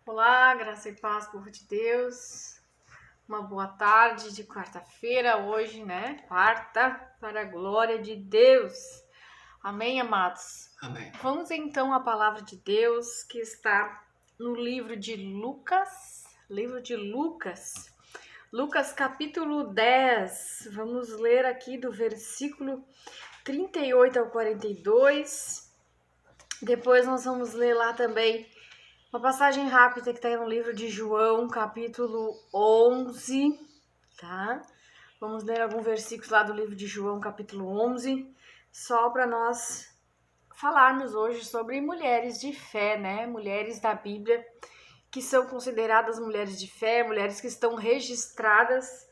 Olá, graça e paz, povo de Deus. Uma boa tarde de quarta-feira, hoje, né? Quarta, para a glória de Deus. Amém, amados? Amém. Vamos então à palavra de Deus que está no livro de Lucas. Lucas capítulo 10. Vamos ler aqui do versículo 38 ao 42. Depois nós vamos ler lá também uma passagem rápida que está aí no livro de João, capítulo 11, tá? Vamos ler algum versículo lá do livro de João, capítulo 11, só para nós falarmos hoje sobre mulheres de fé, né? Mulheres da Bíblia que são consideradas mulheres de fé, mulheres que estão registradas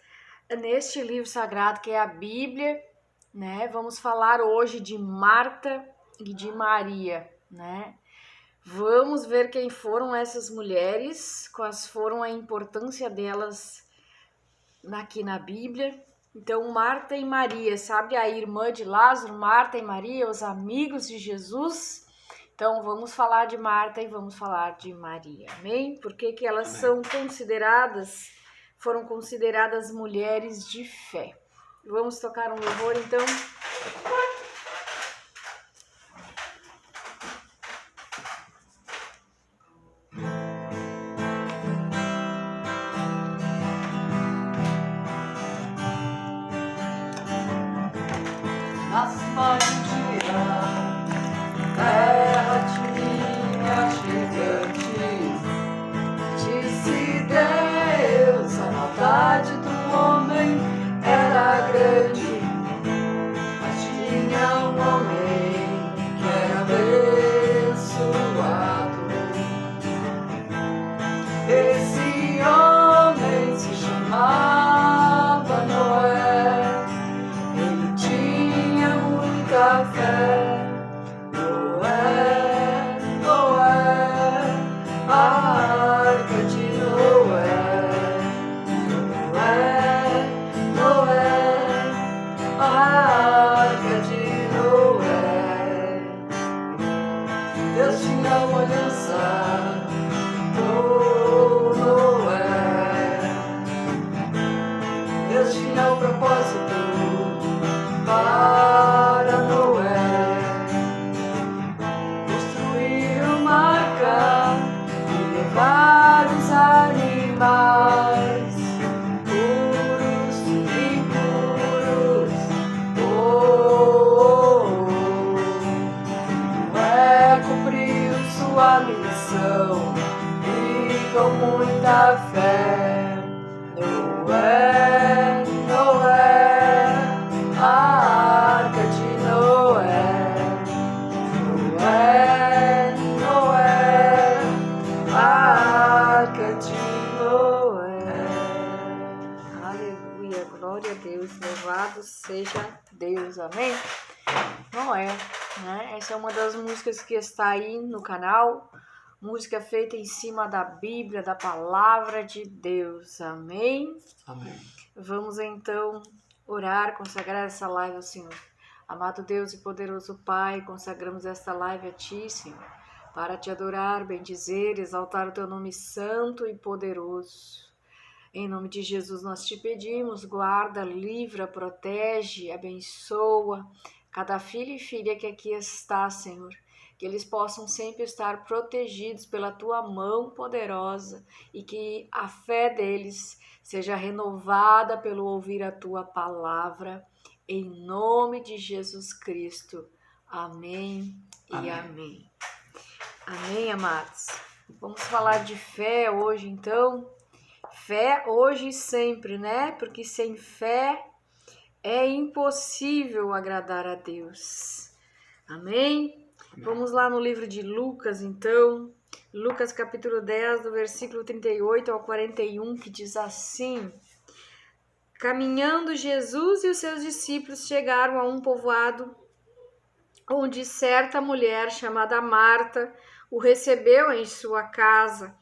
neste livro sagrado que é a Bíblia, né? Vamos falar hoje de Marta e de Maria, né? Vamos ver quem foram essas mulheres, quais foram a importância delas aqui na Bíblia. Então, Marta e Maria, sabe a irmã de Lázaro, Marta e Maria, os amigos de Jesus? Então, vamos falar de Marta e vamos falar de Maria, amém? Por que elas Amém. foram consideradas mulheres de fé. Vamos tocar um louvor, então? Terra tinha gigantes, disse Deus, a maldade do homem era grande, mas tinha um homem que era abençoado. Esse homem se chamava Noé, ele tinha muita fé. Muita fé, Noé, a arca de Noé, a arca de Noé. Aleluia, glória a Deus, louvado seja Deus, amém? Noé, né? Essa é uma das músicas que está aí no canal. Música feita em cima da Bíblia, da palavra de Deus. Amém? Amém. Vamos então orar, consagrar essa live ao Senhor. Amado Deus e poderoso Pai, consagramos esta live a Ti, Senhor, para Te adorar, bendizer, exaltar o Teu nome santo e poderoso. Em nome de Jesus nós Te pedimos, guarda, livra, protege, abençoa cada filho e filha que aqui está, Senhor. Que eles possam sempre estar protegidos pela Tua mão poderosa e que a fé deles seja renovada pelo ouvir a Tua palavra, em nome de Jesus Cristo. Amém e amém. Amém, amados. Vamos falar de fé hoje, então. Fé hoje e sempre, né? Porque sem fé é impossível agradar a Deus. Amém? Vamos lá no livro de Lucas, então. Lucas capítulo 10, do versículo 38 ao 41, que diz assim: Caminhando Jesus e os seus discípulos chegaram a um povoado onde certa mulher chamada Marta o recebeu em sua casa.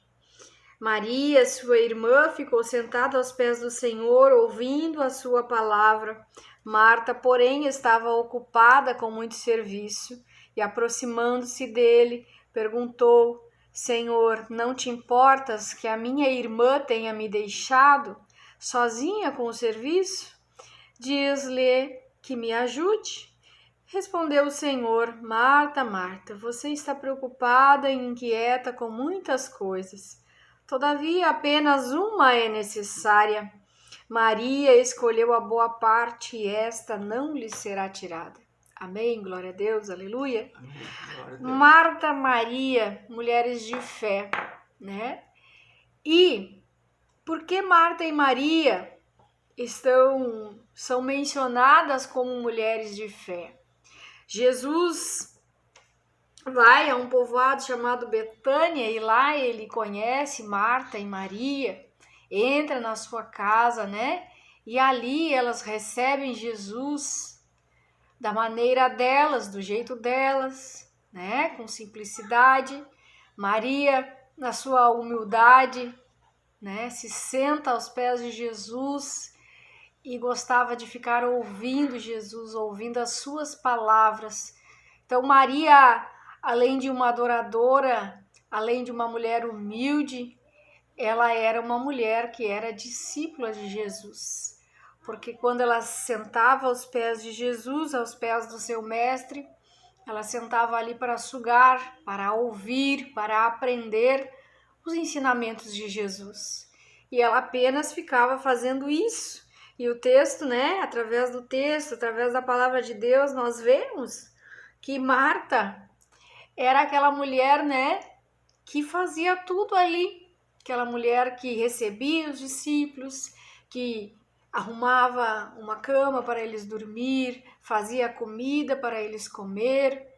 Maria, sua irmã, ficou sentada aos pés do Senhor, ouvindo a sua palavra. Marta, porém, estava ocupada com muito serviço e, aproximando-se dele, perguntou: Senhor, não te importas que a minha irmã tenha me deixado sozinha com o serviço? Diz-lhe que me ajude. Respondeu o Senhor: Marta, Marta, você está preocupada e inquieta com muitas coisas. Todavia, apenas uma é necessária. Maria escolheu a boa parte e esta não lhe será tirada. Amém, glória a Deus, aleluia. Amém. Glória a Deus. Marta, Maria, mulheres de fé, né? E por que Marta e Maria são mencionadas como mulheres de fé? Jesus vai a um povoado chamado Betânia e lá ele conhece Marta e Maria, entra na sua casa, né? E ali elas recebem Jesus da maneira delas, do jeito delas, né? Com simplicidade. Maria, na sua humildade, né? Se senta aos pés de Jesus e gostava de ficar ouvindo Jesus, ouvindo as suas palavras. Então Maria, além de uma adoradora, além de uma mulher humilde, ela era uma mulher que era discípula de Jesus. Porque quando ela sentava aos pés de Jesus, aos pés do seu mestre, ela sentava ali para sugar, para ouvir, para aprender os ensinamentos de Jesus. E ela apenas ficava fazendo isso. E o texto, né, através do texto, através da palavra de Deus, nós vemos que Marta era aquela mulher, né, que fazia tudo ali. Aquela mulher que recebia os discípulos, que arrumava uma cama para eles dormir, fazia comida para eles comer,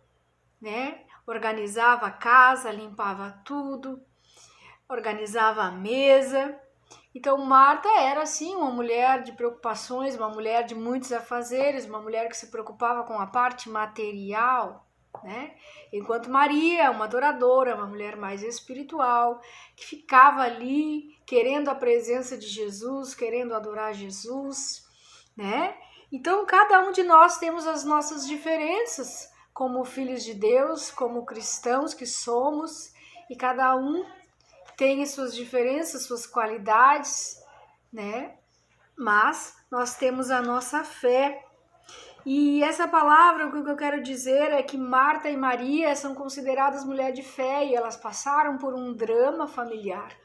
né? Organizava a casa, limpava tudo, organizava a mesa. Então Marta era assim uma mulher de preocupações, uma mulher de muitos afazeres, uma mulher que se preocupava com a parte material, né? Enquanto Maria, uma adoradora, uma mulher mais espiritual, que ficava ali querendo a presença de Jesus, querendo adorar Jesus, né? Então cada um de nós temos as nossas diferenças como filhos de Deus, como cristãos que somos, e cada um tem as suas diferenças, suas qualidades, né? Mas nós temos a nossa fé. E essa palavra, o que eu quero dizer é que Marta e Maria são consideradas mulheres de fé e elas passaram por um drama familiar,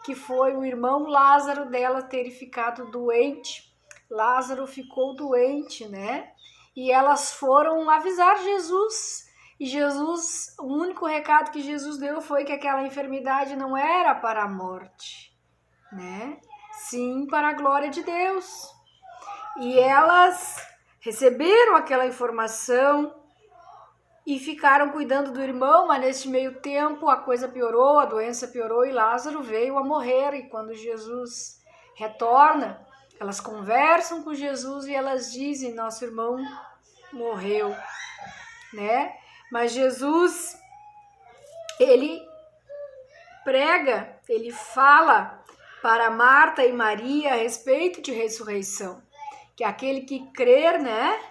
que foi o irmão Lázaro dela ter ficado doente. Lázaro ficou doente, né? E elas foram avisar Jesus. E Jesus, o único recado que Jesus deu foi que aquela enfermidade não era para a morte, né? Sim, para a glória de Deus. E elas receberam aquela informação e ficaram cuidando do irmão, mas nesse meio tempo a coisa piorou, a doença piorou e Lázaro veio a morrer. E quando Jesus retorna, elas conversam com Jesus e elas dizem: nosso irmão morreu, né? Mas Jesus, ele prega, ele fala para Marta e Maria a respeito de ressurreição. Que aquele que crer, né?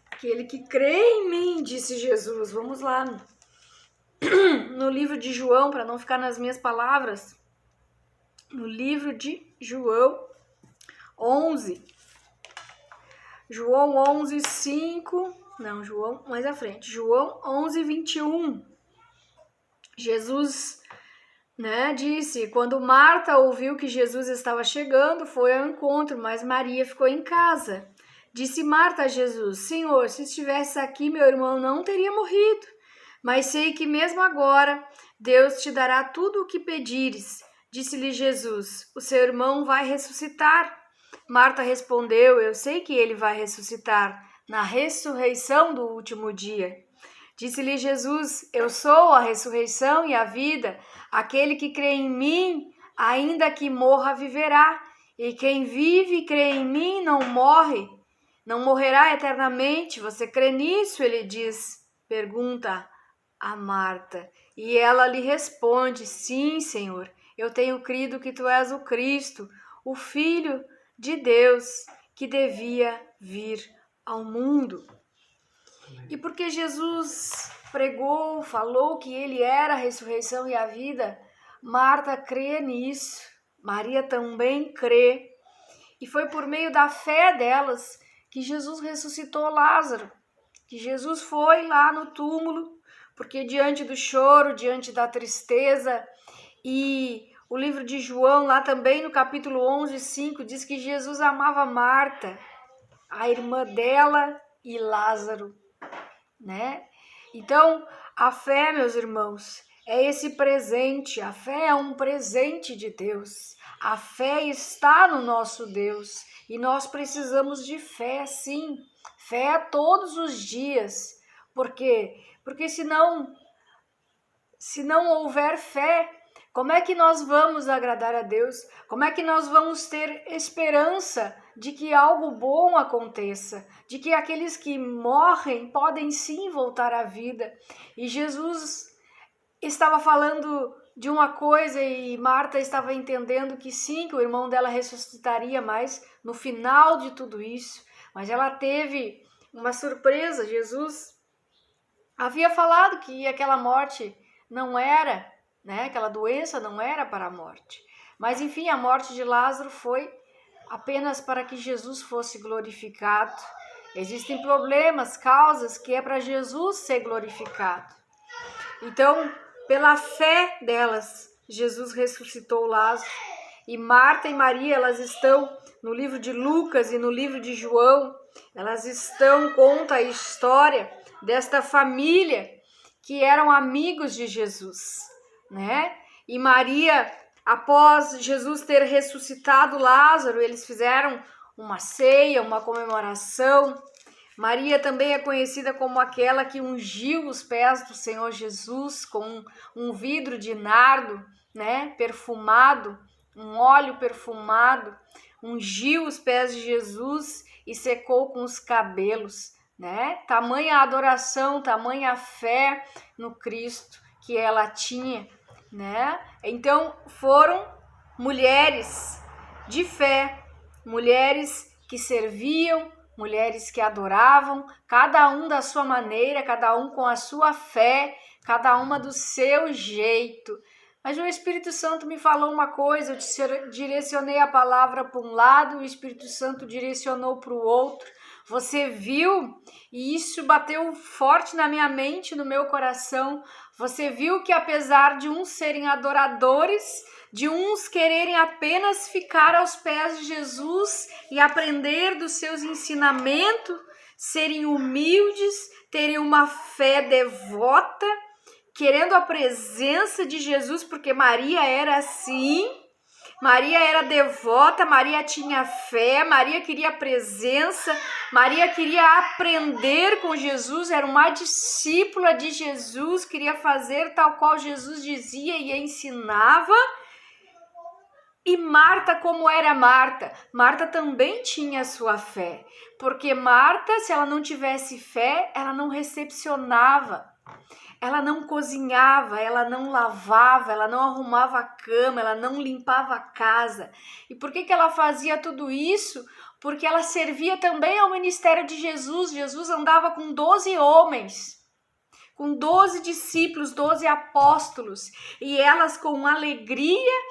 Aquele que crê em mim, disse Jesus. Vamos lá no livro de João, para não ficar nas minhas palavras. No livro de João 11. João 11, 5. Não, João, mais à frente. João 11, 21. Jesus, né, disse: quando Marta ouviu que Jesus estava chegando, foi ao encontro, mas Maria ficou em casa. Disse Marta a Jesus: Senhor, se estivesse aqui, meu irmão não teria morrido. Mas sei que mesmo agora Deus te dará tudo o que pedires. Disse-lhe Jesus: o seu irmão vai ressuscitar. Marta respondeu: eu sei que ele vai ressuscitar na ressurreição do último dia. Disse-lhe Jesus: eu sou a ressurreição e a vida. Aquele que crê em mim, ainda que morra, viverá. E quem vive e crê em mim não morre, não morrerá eternamente. Você crê nisso? Ele diz, pergunta a Marta. E ela lhe responde: sim, Senhor, eu tenho crido que tu és o Cristo, o Filho de Deus, que devia vir ao mundo. E porque Jesus pregou, falou que ele era a ressurreição e a vida, Marta crê nisso, Maria também crê. E foi por meio da fé delas que Jesus ressuscitou Lázaro, que Jesus foi lá no túmulo, porque diante do choro, diante da tristeza, e o livro de João, lá também no capítulo 11, 5, diz que Jesus amava Marta, a irmã dela e Lázaro, né? Então, a fé, meus irmãos, é esse presente. A fé é um presente de Deus. A fé está no nosso Deus e nós precisamos de fé, sim. Fé todos os dias. Por quê? Porque se não houver fé, como é que nós vamos agradar a Deus? Como é que nós vamos ter esperança de que algo bom aconteça? De que aqueles que morrem podem sim voltar à vida? E Jesus estava falando de uma coisa e Marta estava entendendo que sim, que o irmão dela ressuscitaria mais no final de tudo isso. Mas ela teve uma surpresa. Jesus havia falado que aquela morte não era, né? Aquela doença não era para a morte. Mas enfim, a morte de Lázaro foi apenas para que Jesus fosse glorificado. Existem problemas, causas que é para Jesus ser glorificado. Então, pela fé delas, Jesus ressuscitou Lázaro. E Marta e Maria, elas estão no livro de Lucas e no livro de João, conta a história desta família que eram amigos de Jesus, né? E Maria, após Jesus ter ressuscitado Lázaro, eles fizeram uma ceia, uma comemoração. Maria também é conhecida como aquela que ungiu os pés do Senhor Jesus com um vidro de nardo, né, perfumado, um óleo perfumado, ungiu os pés de Jesus e secou com os cabelos, né? Tamanha adoração, tamanha fé no Cristo que ela tinha, né? Então foram mulheres de fé, mulheres que serviam, mulheres que adoravam, cada um da sua maneira, cada um com a sua fé, cada uma do seu jeito. Mas o Espírito Santo me falou uma coisa, eu direcionei a palavra para um lado, o Espírito Santo direcionou para o outro. Você viu? E isso bateu forte na minha mente, no meu coração. Você viu que apesar de uns serem adoradores, de uns quererem apenas ficar aos pés de Jesus e aprender dos seus ensinamentos, serem humildes, terem uma fé devota, querendo a presença de Jesus, porque Maria era assim, Maria era devota, Maria tinha fé, Maria queria presença, Maria queria aprender com Jesus, era uma discípula de Jesus, queria fazer tal qual Jesus dizia e ensinava. E Marta, como era Marta? Marta também tinha sua fé, porque Marta, se ela não tivesse fé, ela não recepcionava. Ela não cozinhava, ela não lavava, ela não arrumava a cama, ela não limpava a casa. E por que ela fazia tudo isso? Porque ela servia também ao ministério de Jesus. Jesus andava com 12 homens, com 12 discípulos, 12 apóstolos. E elas, com alegria,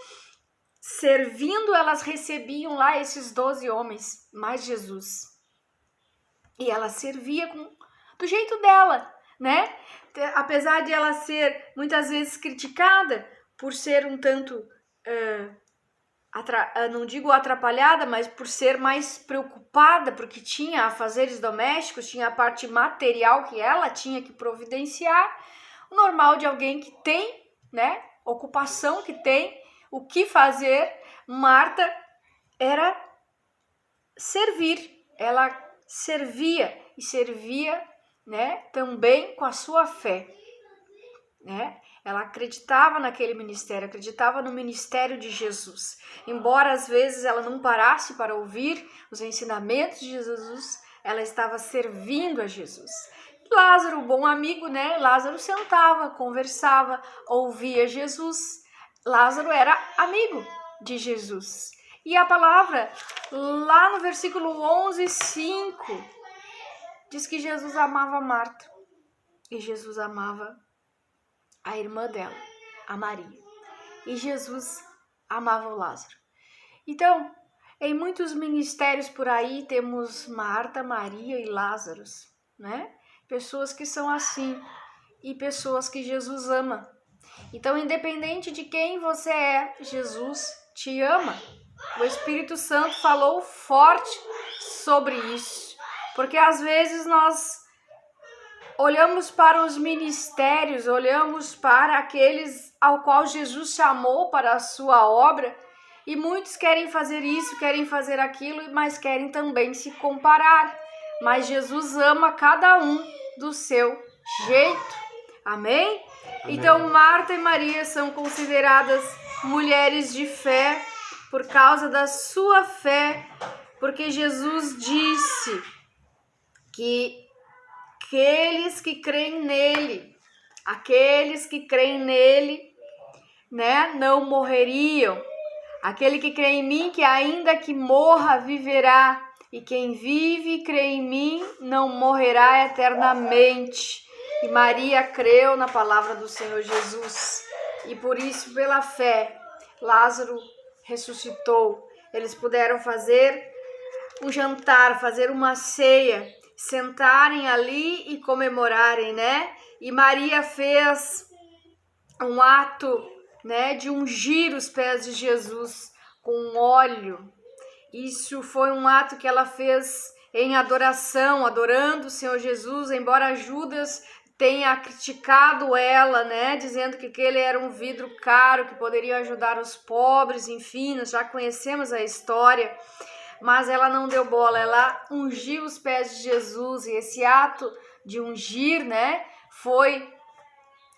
servindo, elas recebiam lá esses 12 homens, mais Jesus. E ela servia do jeito dela, né? Apesar de ela ser muitas vezes criticada por ser um tanto, não digo atrapalhada, mas por ser mais preocupada, porque tinha afazeres domésticos, tinha a parte material que ela tinha que providenciar, o normal de alguém que tem, né, ocupação, que tem o que fazer. Marta era servir, ela servia e servia, né, também com a sua fé, né? Ela acreditava naquele ministério, acreditava no ministério de Jesus. Embora às vezes ela não parasse para ouvir os ensinamentos de Jesus, ela estava servindo a Jesus. Lázaro, o bom amigo, né? Lázaro sentava, conversava, ouvia Jesus. Lázaro era amigo de Jesus. E a palavra, lá no versículo 11, 5, diz que Jesus amava Marta. e Jesus amava a irmã dela, a Maria. E Jesus amava o Lázaro. Então, em muitos ministérios por aí temos Marta, Maria e Lázaro, né? Pessoas que são assim e pessoas que Jesus ama. Então, independente de quem você é, Jesus te ama. O Espírito Santo falou forte sobre isso, porque às vezes nós olhamos para os ministérios, olhamos para aqueles ao qual Jesus chamou para a sua obra, e muitos querem fazer isso, querem fazer aquilo, mas querem também se comparar. Mas Jesus ama cada um do seu jeito. Amém? Amém. Então Marta e Maria são consideradas mulheres de fé por causa da sua fé, porque Jesus disse que aqueles que creem nele, né, não morreriam. Aquele que crê em mim, que ainda que morra, viverá. E quem vive e crê em mim, não morrerá eternamente. E Maria creu na palavra do Senhor Jesus. E por isso, pela fé, Lázaro ressuscitou. Eles puderam fazer um jantar, fazer uma ceia, sentarem ali e comemorarem, né? E Maria fez um ato, né, de ungir os pés de Jesus com óleo. Isso foi um ato que ela fez em adoração, adorando o Senhor Jesus, embora Judas tenha criticado ela, né, dizendo que aquele era um vidro caro que poderia ajudar os pobres, enfim, nós já conhecemos a história. Mas ela não deu bola, ela ungiu os pés de Jesus, e esse ato de ungir, né, foi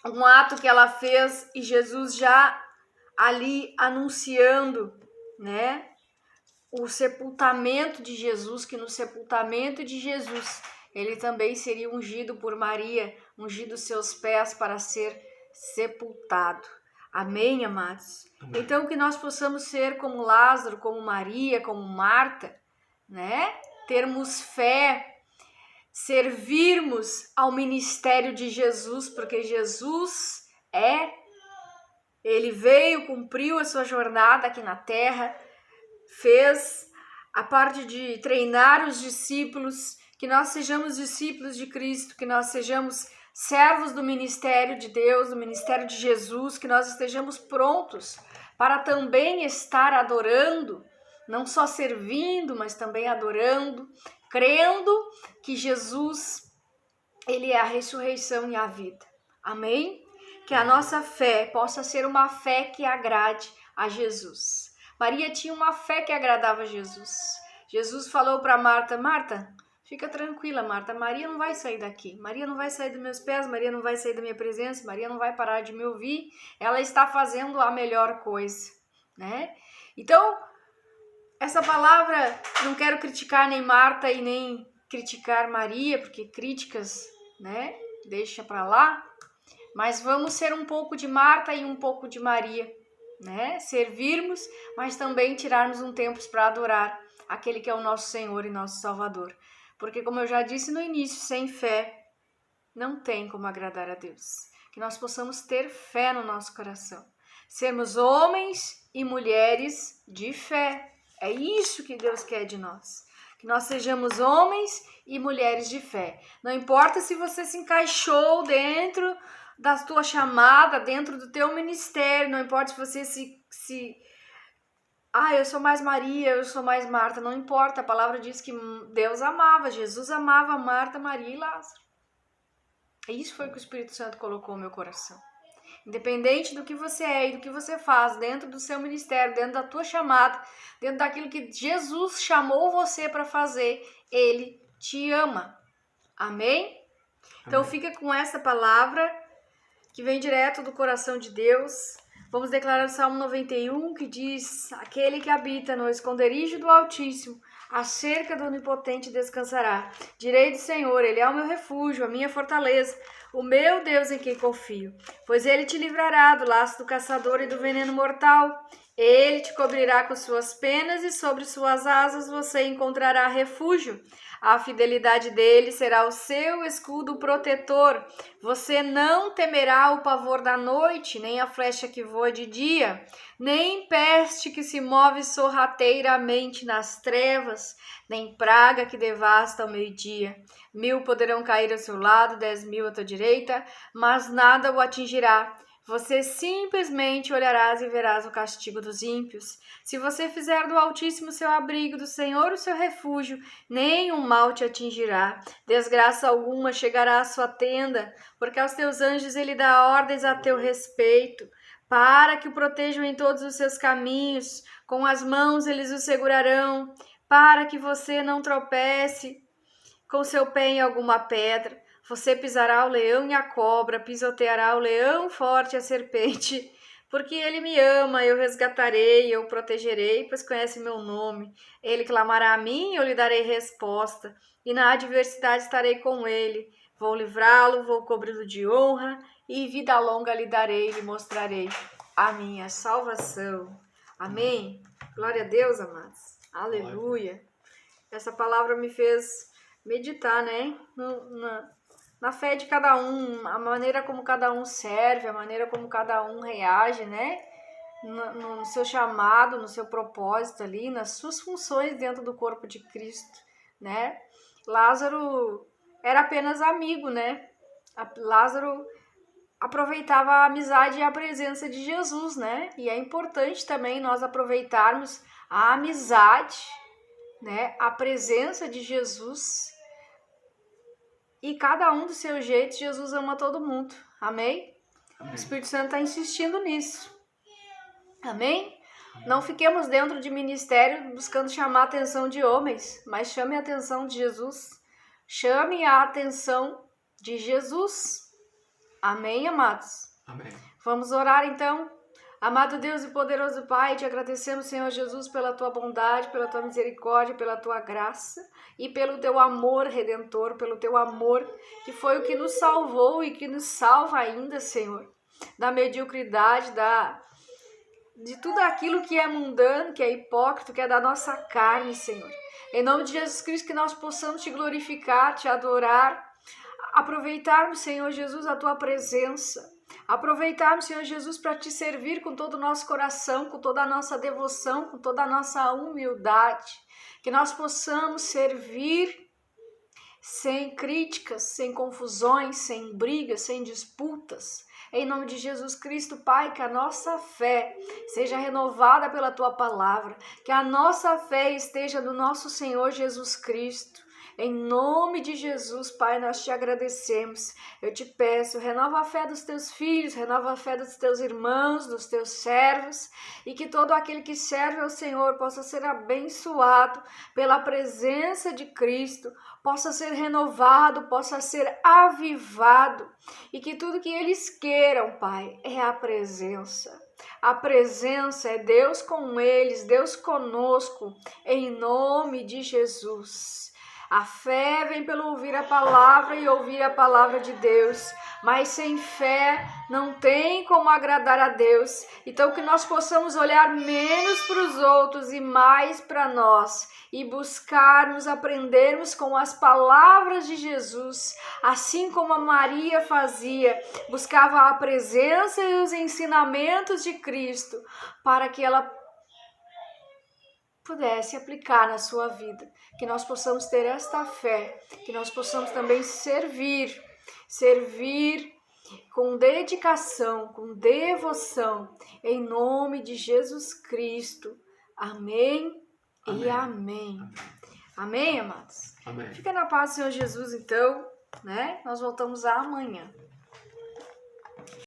um ato que ela fez, e Jesus já ali anunciando, né, o sepultamento de Jesus, que no sepultamento de Jesus ele também seria ungido por Maria, ungido seus pés para ser sepultado. Amém, amados? Amém. Então, que nós possamos ser como Lázaro, como Maria, como Marta, né? Termos fé, servirmos ao ministério de Jesus, porque Jesus ele veio, cumpriu a sua jornada aqui na terra, fez a parte de treinar os discípulos, que nós sejamos discípulos de Cristo, que nós sejamos servos do ministério de Deus, do ministério de Jesus, que nós estejamos prontos para também estar adorando, não só servindo, mas também adorando, crendo que Jesus, ele é a ressurreição e a vida. Amém? Que a nossa fé possa ser uma fé que agrade a Jesus. Maria tinha uma fé que agradava a Jesus. Jesus falou para Marta: Marta, fica tranquila, Marta, Maria não vai sair daqui, Maria não vai sair dos meus pés, Maria não vai sair da minha presença, Maria não vai parar de me ouvir, ela está fazendo a melhor coisa, né? Então, essa palavra, não quero criticar nem Marta e nem criticar Maria, porque críticas, né, deixa para lá, mas vamos ser um pouco de Marta e um pouco de Maria, né? Servirmos, mas também tirarmos um tempo para adorar aquele que é o nosso Senhor e nosso Salvador. Porque, como eu já disse no início, sem fé não tem como agradar a Deus. Que nós possamos ter fé no nosso coração. Sermos homens e mulheres de fé. É isso que Deus quer de nós. Que nós sejamos homens e mulheres de fé. Não importa se você se encaixou dentro da tua chamada, dentro do teu ministério, não importa se você eu sou mais Maria, eu sou mais Marta, não importa, a palavra diz que Deus amava, Jesus amava Marta, Maria e Lázaro. Isso foi o que o Espírito Santo colocou no meu coração. Independente do que você é e do que você faz, dentro do seu ministério, dentro da tua chamada, dentro daquilo que Jesus chamou você para fazer, Ele te ama. Amém? Então fica com essa palavra que vem direto do coração de Deus. Vamos declarar o Salmo 91, que diz: aquele que habita no esconderijo do Altíssimo, acerca do Onipotente descansará. Direi do Senhor, Ele é o meu refúgio, a minha fortaleza, o meu Deus em quem confio, pois ele te livrará do laço do caçador e do veneno mortal. Ele te cobrirá com suas penas e sobre suas asas você encontrará refúgio. A fidelidade dele será o seu escudo protetor. Você não temerá o pavor da noite, nem a flecha que voa de dia, nem peste que se move sorrateiramente nas trevas, nem praga que devasta ao meio-dia. 1000 poderão cair ao seu lado, 10.000 à tua direita, mas nada o atingirá. Você simplesmente olharás e verás o castigo dos ímpios. Se você fizer do Altíssimo seu abrigo, do Senhor o seu refúgio, nenhum mal te atingirá. Desgraça alguma chegará à sua tenda, porque aos teus anjos ele dá ordens a teu respeito, para que o protejam em todos os seus caminhos. Com as mãos eles o segurarão, para que você não tropece com seu pé em alguma pedra. Você pisará o leão e a cobra, pisoteará o leão forte e a serpente. Porque ele me ama, eu resgatarei, eu o protegerei, pois conhece meu nome. Ele clamará a mim e eu lhe darei resposta. E na adversidade estarei com ele. Vou livrá-lo, vou cobri-lo de honra, e vida longa lhe darei, lhe mostrarei a minha salvação. Amém? Glória a Deus, amados. Aleluia. Essa palavra me fez meditar, né? Na fé de cada um, a maneira como cada um serve, a maneira como cada um reage, né? No seu chamado, no seu propósito ali, nas suas funções dentro do corpo de Cristo, né? Lázaro era apenas amigo, né? Lázaro aproveitava a amizade e a presença de Jesus, né? E é importante também nós aproveitarmos a amizade, né? A presença de Jesus. E cada um do seu jeito, Jesus ama todo mundo. Amém? O Espírito Santo está insistindo nisso. Amém? Não fiquemos dentro de ministério buscando chamar a atenção de homens, mas chame a atenção de Jesus. Chame a atenção de Jesus. Amém, amados? Amém. Vamos orar então. Amado Deus e poderoso Pai, te agradecemos, Senhor Jesus, pela tua bondade, pela tua misericórdia, pela tua graça e pelo teu amor redentor, pelo teu amor que foi o que nos salvou e que nos salva ainda, Senhor, da mediocridade, de tudo aquilo que é mundano, que é hipócrita, que é da nossa carne, Senhor. Em nome de Jesus Cristo, que nós possamos te glorificar, te adorar, aproveitarmos, Senhor Jesus, a tua presença. Aproveitarmos, Senhor Jesus, para te servir com todo o nosso coração, com toda a nossa devoção, com toda a nossa humildade. Que nós possamos servir sem críticas, sem confusões, sem brigas, sem disputas. Em nome de Jesus Cristo, Pai, que a nossa fé seja renovada pela Tua palavra, que a nossa fé esteja no nosso Senhor Jesus Cristo. Em nome de Jesus, Pai, nós te agradecemos. Eu te peço, renova a fé dos teus filhos, renova a fé dos teus irmãos, dos teus servos, e que todo aquele que serve ao Senhor possa ser abençoado pela presença de Cristo, possa ser renovado, possa ser avivado, e que tudo que eles queiram, Pai, é a presença. A presença é Deus com eles, Deus conosco, em nome de Jesus. A fé vem pelo ouvir a palavra e ouvir a palavra de Deus, mas sem fé não tem como agradar a Deus. Então que nós possamos olhar menos para os outros e mais para nós e buscarmos, aprendermos com as palavras de Jesus, assim como a Maria fazia, buscava a presença e os ensinamentos de Cristo para que ela pudesse aplicar na sua vida, que nós possamos ter esta fé, que nós possamos também servir com dedicação, com devoção, em nome de Jesus Cristo. Amém, amém. E amém. Amém, amados? Amém. Fica na paz do Senhor Jesus, então, né? Nós voltamos amanhã.